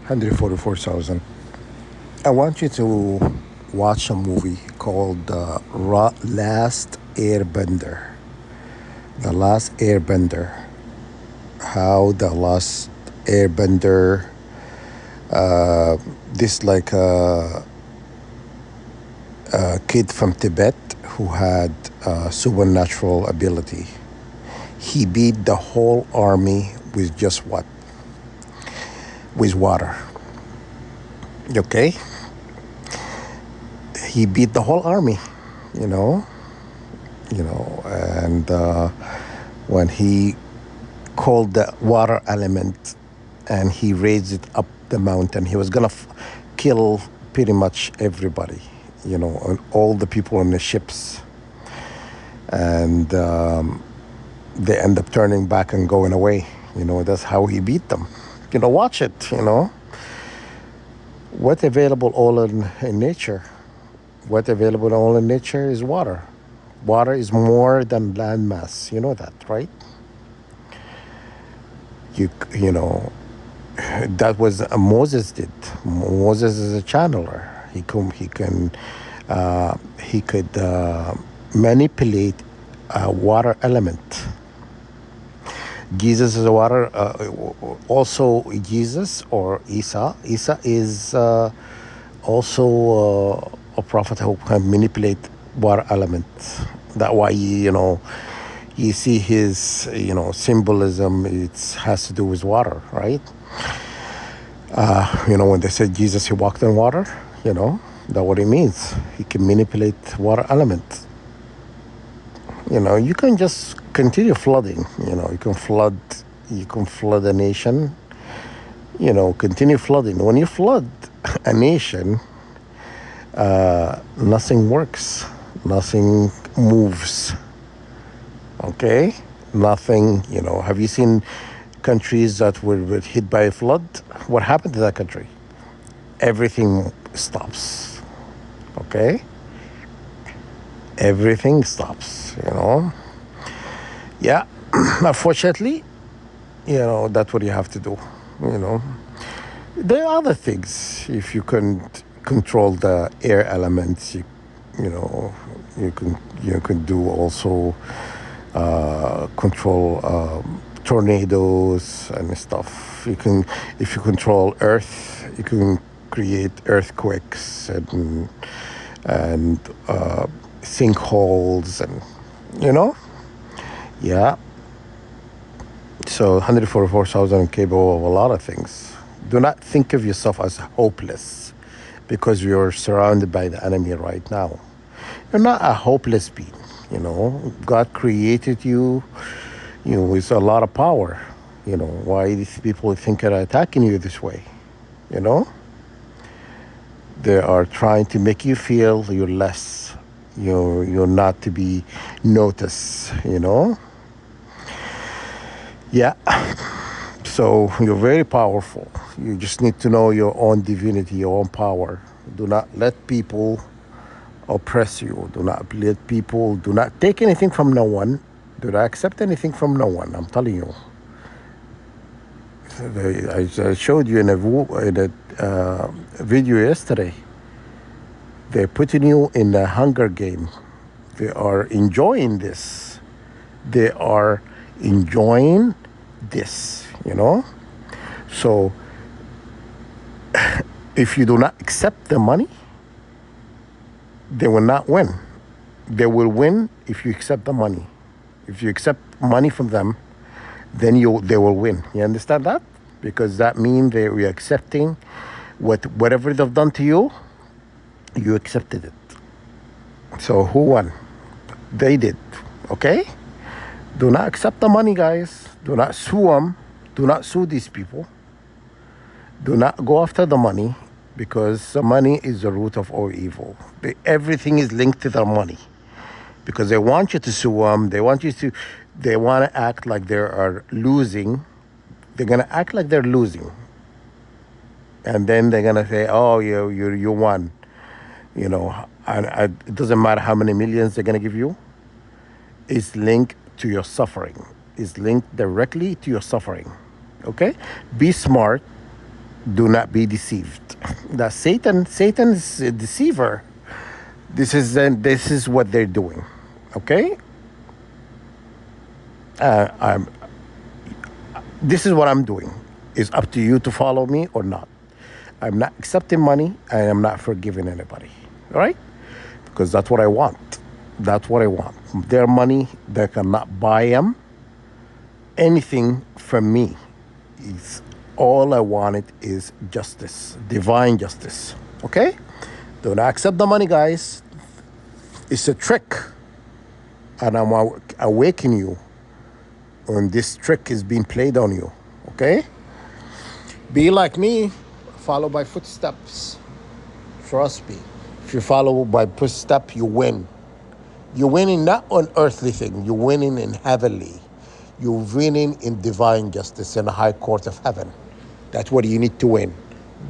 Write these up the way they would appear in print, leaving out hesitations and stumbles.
144,000. I want you to watch a movie called Last Airbender. The Last Airbender. How the Last Airbender, this like a kid from Tibet who had supernatural ability. He beat the whole army with just what? With water. Okay? He beat the whole army, you know, and when he called the water element and he raised it up the mountain, he was gonna kill pretty much everybody, and all the people on the ships, and they end up turning back and going away. That's how he beat them. Watch it. What's available all in nature? What available all in nature is water. Water is more than land mass. You know that, right? You know that was Moses did. Moses is a channeler. He could manipulate a water element. Jesus is a water. Also, Jesus or Isa. Isa is also a prophet who can manipulate water elements. That why you see his symbolism. It has to do with water, right? When they said Jesus, he walked on water. That's what it means. He can manipulate water elements. You can just continue flooding. You can flood a nation. Continue flooding. When you flood a nation, nothing works, nothing moves. Okay, nothing. Have you seen countries that were hit by a flood? What happened to that country? Everything stops. Okay, everything stops. Yeah. Unfortunately, that's what you have to do. There are other things. If you can control the air elements, you can do also control tornadoes and stuff. If you control earth, you can create earthquakes and sinkholes and yeah. So 144,000 capable of a lot of things. Do not think of yourself as hopeless because you're surrounded by the enemy right now. You're not a hopeless being. God created you, with a lot of power. Why these people think are attacking you this way? They are trying to make you feel you're less. You're not to be noticed. Yeah. So you're very powerful. You just need to know your own divinity, your own power. Do not let people oppress you. Do not take anything from no one. Do not accept anything from no one. I'm telling you. I showed you in a video yesterday. They're putting you in a hunger game. They are enjoying this. They are enjoying this, So if you do not accept the money, they will not win. They will win if you accept the money. If you accept money from them, then they will win. You understand that? Because that means we're accepting whatever they've done to you, you accepted it. So who won? They did. Okay? Do not accept the money, guys. Do not sue them. Do not sue these people. Do not go after the money because the money is the root of all evil. Everything is linked to the money because they want you to sue them. They want to act like they are losing. They're going to act like they're losing. And then they're going to say, oh, you won. And it doesn't matter how many millions they're going to give you. It's linked to your suffering. Is linked directly to your suffering. Okay? Be smart. Do not be deceived. That Satan's a deceiver. This is what they're doing. Okay? I'm This is what I'm doing. It's up to you to follow me or not. I'm not accepting money and I'm not forgiving anybody. All right? Because that's what I want. That's what I want. Their money, they cannot buy them anything from me. It's all I wanted is justice, divine justice. Okay? Do not accept the money, guys. It's a trick. And I'm awakening you when this trick is being played on you. Okay? Be like me, follow my footsteps. Trust me. If you follow by footstep, you win. You're winning not on earthly thing. You're winning in heavenly. You're winning in divine justice in the high court of heaven. That's what you need to win.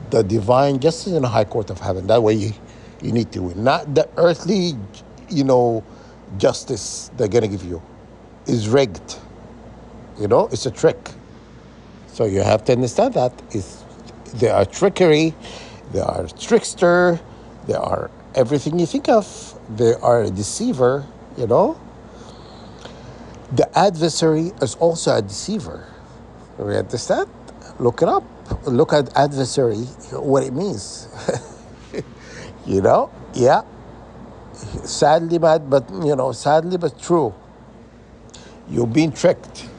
The divine justice in the high court of heaven. That way you need to win. Not the earthly, justice they're going to give you. Is rigged. It's a trick. So you have to understand that. They are trickery. They are trickster. They are everything you think of. They are a deceiver, The adversary is also a deceiver. You understand? Look it up. Look at adversary, what it means. Yeah. Sadly bad, but, sadly but true. You're being tricked.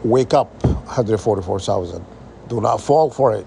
Wake up, 144,000. Do not fall for it.